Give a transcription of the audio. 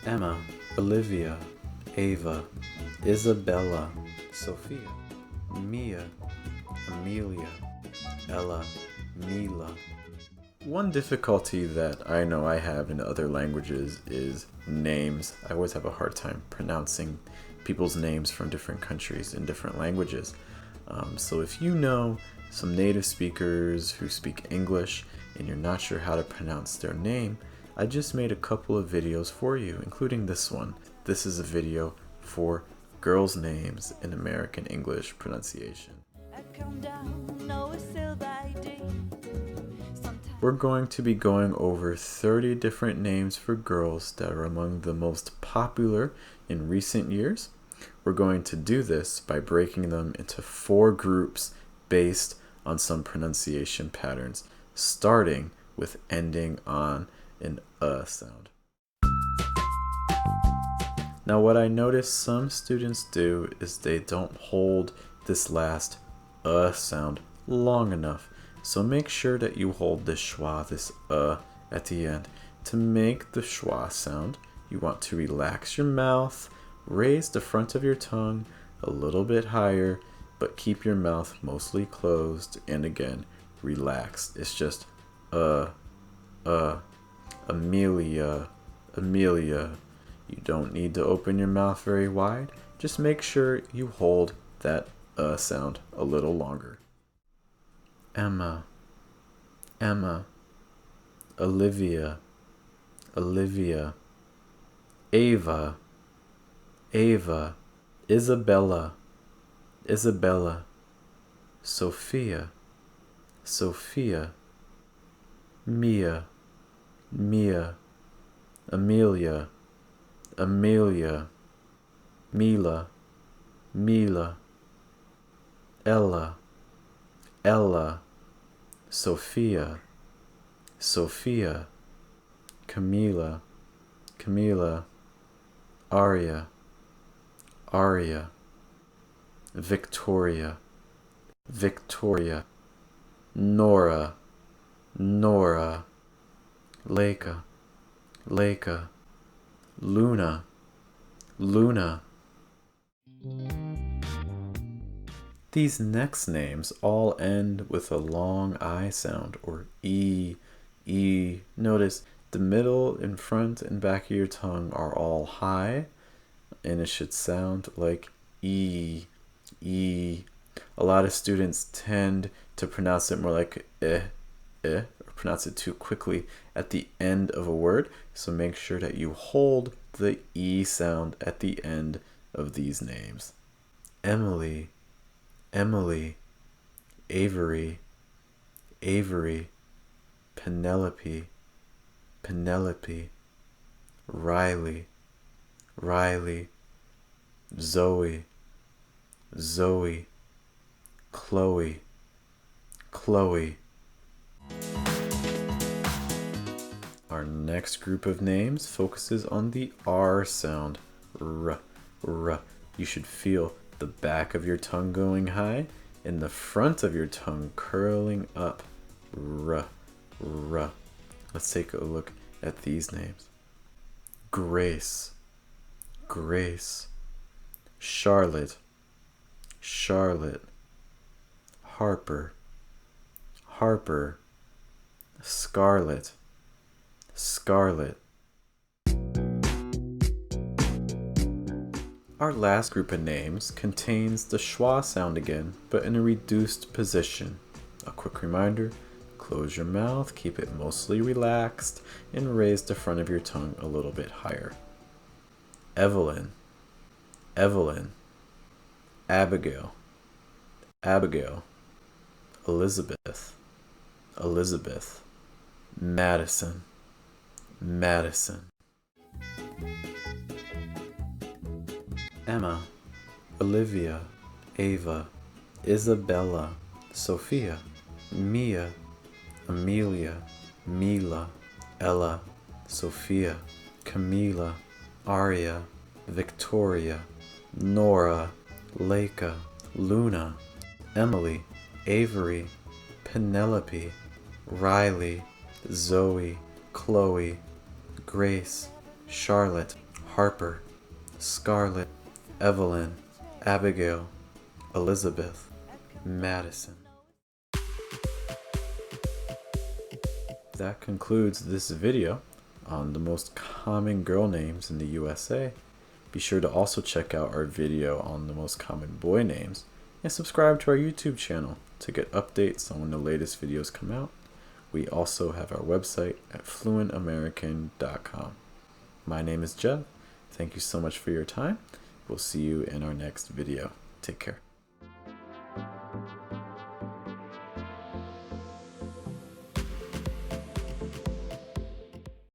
Emma, Olivia, Ava, Isabella, Sophia, Mia, Amelia, Ella, Mila. One difficulty that I know I have in other languages is names. I always have a hard time pronouncing people's names from different countries in different languages. So if you know some native speakers who speak English and you're not sure how to pronounce their name, I just made a couple of videos for you, including this one. This is a video for girls' names in American English pronunciation. We're going to be going over 30 different names for girls that are among the most popular in recent years. We're going to do this by breaking them into 4 groups based on some pronunciation patterns, starting with ending on an sound. Now what I notice some students do is they don't hold this last sound long enough. So make sure that you hold this schwa, this at the end. To make the schwa sound, you want to relax your mouth, raise the front of your tongue a little bit higher, but keep your mouth mostly closed, and again, relaxed. It's just Amelia, Amelia. You don't need to open your mouth very wide. Just make sure you hold that sound a little longer. Emma, Emma, Olivia, Olivia, Ava, Ava, Isabella, Isabella, Sophia, Sophia, Mia, Mia, Amelia, Amelia, Mila, Mila, Ella, Ella, Sophia, Sophia, Camila, Camila, Aria, Aria, Victoria, Victoria, Nora, Nora, Leica, Leica, Luna, Luna. These next names all end with a long I sound, or E, E. Notice the middle and front and back of your tongue are all high, and it should sound like E, E. A lot of students tend to pronounce it more like or pronounce it too quickly at the end of a word, so make sure that you hold the E sound at the end of these names. Emily, Emily, Avery, Avery, Penelope, Penelope, Riley, Riley, Zoe, Zoe, Chloe, Chloe. Our next group of names focuses on the R sound. R, R. You should feel the back of your tongue going high and the front of your tongue curling up. R, R. Let's take a look at these names. Grace, Grace, Charlotte, Charlotte, Harper, Harper, Scarlet, Scarlet. Our last group of names contains the schwa sound again, but in a reduced position. A quick reminder, close your mouth, keep it mostly relaxed, and raise the front of your tongue a little bit higher. Evelyn, Evelyn, Abigail, Abigail, Elizabeth, Elizabeth, Madison, Madison. Emma, Olivia, Ava, Isabella, Sophia, Mia, Amelia, Mila, Ella, Sophia, Camila, Aria, Victoria, Nora, Leica, Luna, Emily, Avery, Penelope, Riley, Zoe, Chloe, Grace, Charlotte, Harper, Scarlett, Evelyn, Abigail, Elizabeth, Madison. That concludes this video on the most common girl names in the USA. Be sure to also check out our video on the most common boy names and subscribe to our YouTube channel to get updates on when the latest videos come out. We also have our website at fluentamerican.com. My name is Jeff. Thank you so much for your time. We'll see you in our next video. Take care.